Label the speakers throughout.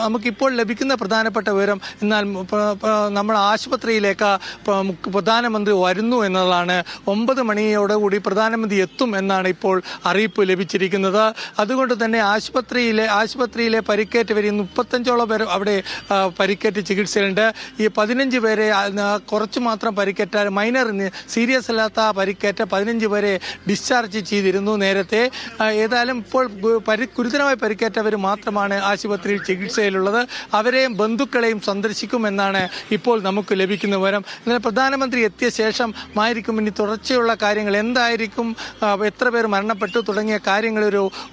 Speaker 1: നമുക്കിപ്പോൾ ലഭിക്കുന്ന പ്രധാനപ്പെട്ട വിവരം എന്നാൽ നമ്മൾ ആശുപത്രിയിലേക്ക് പ്രധാനമന്ത്രി വരുന്നു എന്നതാണ്. 9 മണിയോടുകൂടി പ്രധാനമന്ത്രി എത്തും എന്നാണ് ഇപ്പോൾ അറിയിപ്പ് ലഭിച്ചിരിക്കുന്നത്. അതുകൊണ്ട് തന്നെ ആശുപത്രിയിലെ പരിക്കേറ്റവർ 35ഓളം പേർ അവിടെ പരിക്കേറ്റ് ചികിത്സയിലുണ്ട്. ഈ 15 പേരെ കുറച്ച് മാത്രം പരിക്കേറ്റ മൈനർ സീരിയസ് അല്ലാത്ത പരിക്കേറ്റ 15 പേരെ ഡിസ്ചാർജ് ചെയ്തിരുന്നു നേരത്തെ. ഏതായാലും ഇപ്പോൾ ഗുരുതരമായി പരിക്കേറ്റവർ മാത്രമാണ് ആശുപത്രിയിൽ ചികിത്സയിലുള്ളത്. അവരെയും ബന്ധുക്കളെയും സന്ദർശിക്കുമെന്നാണ് ഇപ്പോൾ നമുക്ക് ലഭിക്കുന്ന വിവരം. എന്നാൽ പ്രധാനമന്ത്രി എത്തിയ ശേഷമായിരിക്കും ഇനി തുടർച്ചയുള്ള കാര്യങ്ങൾ എന്തായിരിക്കും, എത്ര പേർ മരണപ്പെട്ടു തുടങ്ങിയ കാര്യങ്ങൾ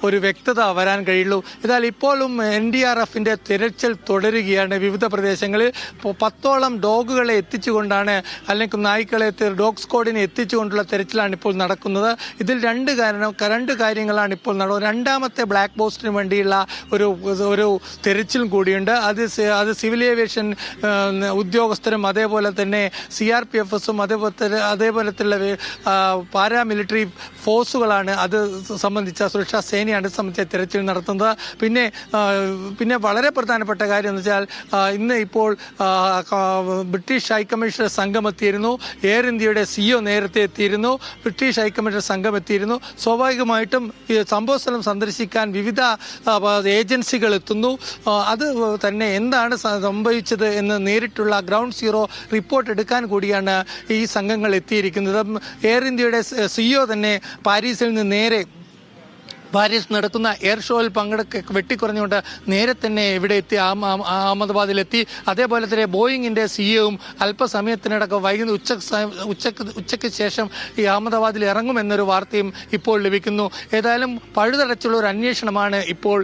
Speaker 1: ഒരു വ്യക്തത വരാൻ കഴിയുള്ളൂ. എന്നാൽ ഇപ്പോഴും NDRFന്റെ തിരച്ചിൽ തുടരുകയാണ്. വിവിധ പ്രദേശങ്ങളിൽ 10ഓളം ഡോഗുകളെ എത്തിച്ചുകൊണ്ടാണ്, അല്ലെങ്കിൽ നായ്ക്കളെ ഡോഗ് സ്ക്വാഡിനെ എത്തിച്ചുകൊണ്ടുള്ള തിരച്ചിലാണ് ഇപ്പോൾ നടക്കുന്നത്. ഇതിൽ രണ്ട് കാര്യങ്ങളാണ് ഇപ്പോൾ നടക്കുന്നത്. രണ്ടാമത്തെ ബ്ലാക്ക് ബോക്സിന് വേണ്ടിയുള്ള ഒരു തിരച്ചിലും കൂടിയുണ്ട്. അത് സിവിൽ ഏവിയേഷൻ ഉദ്യോഗസ്ഥരും അതേപോലെ തന്നെ CRPFസും അതേപോലത്തുള്ള പാരാമിലിറ്ററി ഫോഴ്സുകളാണ് അത് സംബന്ധിച്ച സുരക്ഷാ സേനയാണ് സംബന്ധിച്ച തിരച്ചിൽ നടത്തുന്നത്. പിന്നെ വളരെ പ്രധാനപ്പെട്ട കാര്യം എന്ന് വെച്ചാൽ ഇന്ന് ഇപ്പോൾ ബ്രിട്ടീഷ് ഹൈക്കമ്മീഷണർ സംഘം എത്തിയിരുന്നു. എയർ ഇന്ത്യയുടെ CEO നേരത്തെ എത്തിയിരുന്നു. ബ്രിട്ടീഷ് ഹൈക്കമ്മീഷണർ സംഘം എത്തിയിരുന്നു. സ്വാഭാവികമായിട്ടും ഈ സംഭവസ്ഥലം സന്ദർശിക്കാൻ വിവിധ ഏജൻസികൾ എത്തുന്നു. അത് തന്നെ എന്താണ് സംഭവിച്ചത് എന്ന് നേരിട്ടുള്ള ഗ്രൗണ്ട് സീറോ റിപ്പോർട്ട് എടുക്കാൻ കൂടിയാണ് ഈ സംഘങ്ങൾ എത്തിയിരിക്കുന്നത്. എയർ ഇന്ത്യയുടെ CEO തന്നെ പാരീസിൽ നിന്ന് നേരെ പാരീസ് നടക്കുന്ന എയർ ഷോയിൽ വെട്ടിക്കുറഞ്ഞുകൊണ്ട് നേരെ തന്നെ ഇവിടെ എത്തി, അഹമ്മദാബാദിലെത്തി. അതേപോലെ തന്നെ ബോയിങ്ങിന്റെ CEOയും അല്പസമയത്തിനടക്കം ഉച്ചയ്ക്ക് ശേഷം ഈ അഹമ്മദാബാദിൽ ഇറങ്ങുമെന്നൊരു വാർത്തയും ഇപ്പോൾ ലഭിക്കുന്നു. ഏതായാലും പഴുതടച്ചുള്ള ഒരു അന്വേഷണമാണ് ഇപ്പോൾ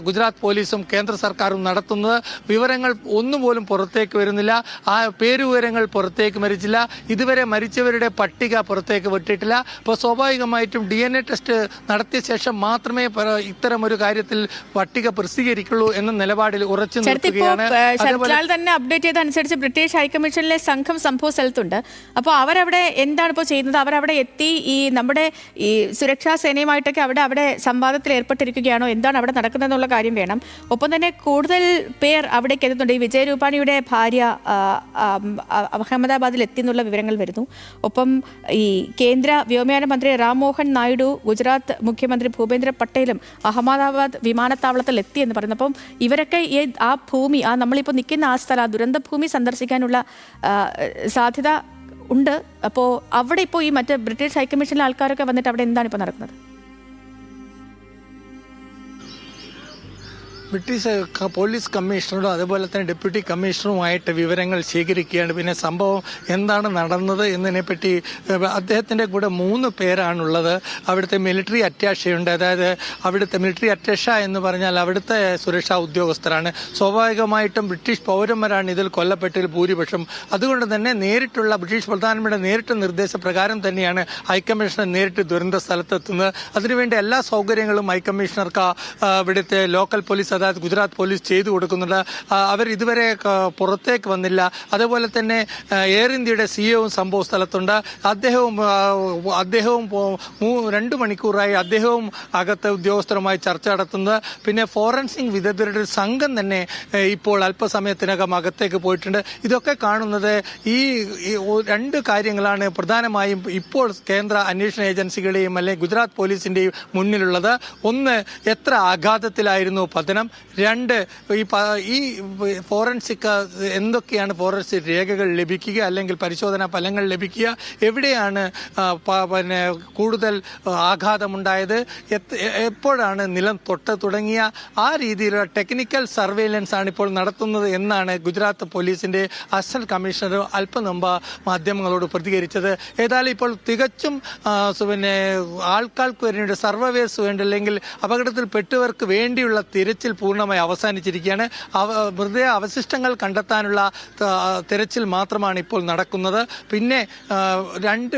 Speaker 1: ഗുജറാത്ത് പോലീസും കേന്ദ്ര സർക്കാരും നടത്തുന്നത്. വിവരങ്ങൾ ഒന്നുപോലും പുറത്തേക്ക് വരുന്നില്ല. ആ പേരുവിവരങ്ങൾ പുറത്തേക്ക് വരിച്ചില്ല. ഇതുവരെ മരിച്ചവരുടെ പട്ടിക പുറത്തേക്ക് വിട്ടിട്ടില്ല. അപ്പോൾ സ്വാഭാവികമായിട്ടും DNA ടെസ്റ്റ് നടത്തിയ ശേഷം മാത്രമേ ഇത്തരം ഒരു കാര്യത്തിൽ പട്ടിക പ്രസിദ്ധീകരിക്കുള്ളൂ എന്ന നിലപാടിൽ ഉറച്ചു നിൽക്കുകയാണ്.
Speaker 2: തന്നെ അപ്ഡേറ്റ് ചെയ്തനുസരിച്ച് ബ്രിട്ടീഷ് ഹൈക്കമ്മീഷനിലെ സംഘം സംഭവ സ്ഥലത്തുണ്ട്. അപ്പോൾ അവരവിടെ എന്താണ് ഇപ്പോൾ ചെയ്യുന്നത്? അവരവിടെ എത്തി ഈ നമ്മുടെ ഈ സുരക്ഷാ സേനയുമായിട്ടൊക്കെ അവിടെ സംവാദത്തിൽ ഏർപ്പെട്ടിരിക്കുകയാണോ? എന്താണ് അവിടെ നടക്കുന്നതെന്നുള്ള കാര്യം വേണം. ഒപ്പം തന്നെ കൂടുതൽ പേർ അവിടേക്ക് എത്തുന്നുണ്ട്. ഈ വിജയ് രൂപാണിയുടെ ഭാര്യ അഹമ്മദാബാദിൽ എത്തി എന്നുള്ള വിവരങ്ങൾ വരുന്നു. ഒപ്പം ഈ കേന്ദ്ര വ്യോമയാന മന്ത്രി റാം മോഹൻ നായിഡു, ഗുജറാത്ത് മുഖ്യമന്ത്രി ഭൂപേന്ദ്ര പട്ടേലും അഹമ്മദാബാദ് വിമാനത്താവളത്തിൽ എത്തി എന്ന് പറയുന്നു. അപ്പം ഇവരൊക്കെ ആ ഭൂമി, നമ്മളിപ്പോൾ നിൽക്കുന്ന ആ സ്ഥലം, ആ ദുരന്ത ഭൂമി സന്ദർശിക്കാനുള്ള സാധ്യത ഉണ്ട്. അപ്പോൾ അവിടെ ഇപ്പോൾ ഈ മറ്റ് ബ്രിട്ടീഷ് ഹൈക്കമ്മീഷനിലെ ആൾക്കാരൊക്കെ വന്നിട്ട് അവിടെ എന്താണ് ഇപ്പോൾ നടക്കുന്നത്?
Speaker 1: ബ്രിട്ടീഷ് പോലീസ് കമ്മീഷണറും അതുപോലെ തന്നെ ഡെപ്യൂട്ടി കമ്മീഷണറുമായിട്ട് വിവരങ്ങൾ ശേഖരിക്കുകയാണ്. പിന്നെ സംഭവം എന്താണ് നടന്നത് എന്നതിനെപ്പറ്റി അദ്ദേഹത്തിൻ്റെ കൂടെ 3 പേരാണുള്ളത്. അവിടുത്തെ മിലിറ്ററി അറ്റാഷയുണ്ട്. അതായത് അവിടുത്തെ മിലിറ്ററി അറ്റാഷ എന്ന് പറഞ്ഞാൽ അവിടുത്തെ സുരക്ഷാ ഉദ്യോഗസ്ഥരാണ്. സ്വാഭാവികമായിട്ടും ബ്രിട്ടീഷ് പൗരന്മാരാണ് ഇതിൽ കൊല്ലപ്പെട്ടതിൽ ഭൂരിപക്ഷം. അതുകൊണ്ട് തന്നെ ബ്രിട്ടീഷ് പ്രധാനമന്ത്രിയുടെ നേരിട്ട് നിർദ്ദേശപ്രകാരം തന്നെയാണ് ഹൈക്കമ്മീഷണർ നേരിട്ട് ദുരന്ത സ്ഥലത്തെത്തുന്നത്. അതിനുവേണ്ടി എല്ലാ സൗകര്യങ്ങളും ഹൈക്കമ്മീഷണർക്ക് ഇവിടുത്തെ ലോക്കൽ പോലീസ്, അതായത് ഗുജറാത്ത് പോലീസ് ചെയ്തു കൊടുക്കുന്നുണ്ട്. അവർ ഇതുവരെ പുറത്തേക്ക് വന്നില്ല. അതേപോലെ തന്നെ എയർ ഇന്ത്യയുടെ CEOയും സംഭവ സ്ഥലത്തുണ്ട്. അദ്ദേഹവും 2 മണിക്കൂറായി അദ്ദേഹവും അകത്തെ ഉദ്യോഗസ്ഥരുമായി ചർച്ച നടത്തുന്നത്. പിന്നെ ഫോറൻസിക് വിദഗ്ധരുടെ ഒരു സംഘം തന്നെ ഇപ്പോൾ അല്പസമയത്തിനകം അകത്തേക്ക് പോയിട്ടുണ്ട്. ഇതൊക്കെ കാണുന്നത് ഈ 2 കാര്യങ്ങളാണ് പ്രധാനമായും ഇപ്പോൾ കേന്ദ്ര അന്വേഷണ ഏജൻസികളുടെയും അല്ലെങ്കിൽ ഗുജറാത്ത് പോലീസിന്റെയും മുന്നിലുള്ളത്. ഒന്ന്, എത്ര ആഘാതത്തിലായിരുന്നു പതനം. 2, ഈ ഫോറൻസിക് എന്തൊക്കെയാണ് ഫോറൻസിക് രേഖകൾ ലഭിക്കുക അല്ലെങ്കിൽ പരിശോധനാ ഫലങ്ങൾ ലഭിക്കുക, എവിടെയാണ് പിന്നെ കൂടുതൽ ആഘാതമുണ്ടായത്, എപ്പോഴാണ് നിലം തുടങ്ങിയ ആ രീതിയിലുള്ള ടെക്നിക്കൽ സർവെയിലൻസ് ആണ് ഇപ്പോൾ നടത്തുന്നത് എന്നാണ് ഗുജറാത്ത് പോലീസിന്റെ അസിസ്റ്റന്റ് കമ്മീഷണർ അല്പം മുമ്പ് മാധ്യമങ്ങളോട് പ്രതികരിച്ചത്. ഏതായാലും ഇപ്പോൾ തികച്ചും പിന്നെ ആൾക്കാർക്ക് വേണ്ടി സർവൈവേഴ്സ് വേണ്ടി അല്ലെങ്കിൽ അപകടത്തിൽപ്പെട്ടവർക്ക് വേണ്ടിയുള്ള തിരച്ചിൽ പൂർണ്ണമായി അവസാനിച്ചിരിക്കുകയാണ്. മൃതദേഹ അവശിഷ്ടങ്ങൾ കണ്ടെത്താനുള്ള തിരച്ചിൽ മാത്രമാണ് ഇപ്പോൾ നടക്കുന്നത്. പിന്നെ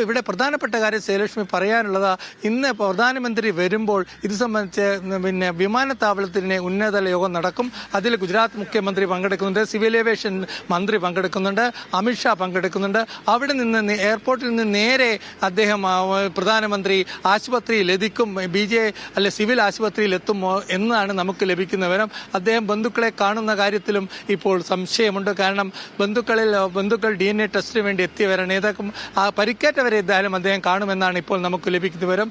Speaker 1: ഇവിടെ പ്രധാനപ്പെട്ട കാര്യം ശ്രീലക്ഷ്മി പറയാനുള്ളത്, ഇന്ന് പ്രധാനമന്ത്രി വരുമ്പോൾ ഇത് സംബന്ധിച്ച് പിന്നെ വിമാനത്താവളത്തിന് ഉന്നതതല യോഗം നടക്കും. അതിൽ ഗുജറാത്ത് മുഖ്യമന്ത്രി പങ്കെടുക്കുന്നുണ്ട്, സിവിൽ ഏവിയേഷൻ മന്ത്രി പങ്കെടുക്കുന്നുണ്ട്, അമിത്ഷാ പങ്കെടുക്കുന്നുണ്ട്. അവിടെ നിന്ന് എയർപോർട്ടിൽ നിന്ന് നേരെ അദ്ദേഹം പ്രധാനമന്ത്രി ആശുപത്രിയിൽ എത്തിക്കും, സിവിൽ ആശുപത്രിയിൽ എത്തുമോ എന്നാണ് നമുക്ക് ലഭിക്കുന്ന വിവരം. അദ്ദേഹം ബന്ധുക്കളെ കാണുന്ന കാര്യത്തിലും ഇപ്പോൾ സംശയമുണ്ട്. കാരണം ബന്ധുക്കൾ DNA ടെസ്റ്റിന് വേണ്ടി എത്തിയവരാണ്. ഏതൊക്കെ പരിക്കേറ്റവരെ എന്തായാലും അദ്ദേഹം കാണുമെന്നാണ് ഇപ്പോൾ നമുക്ക് ലഭിക്കുന്ന വിവരം.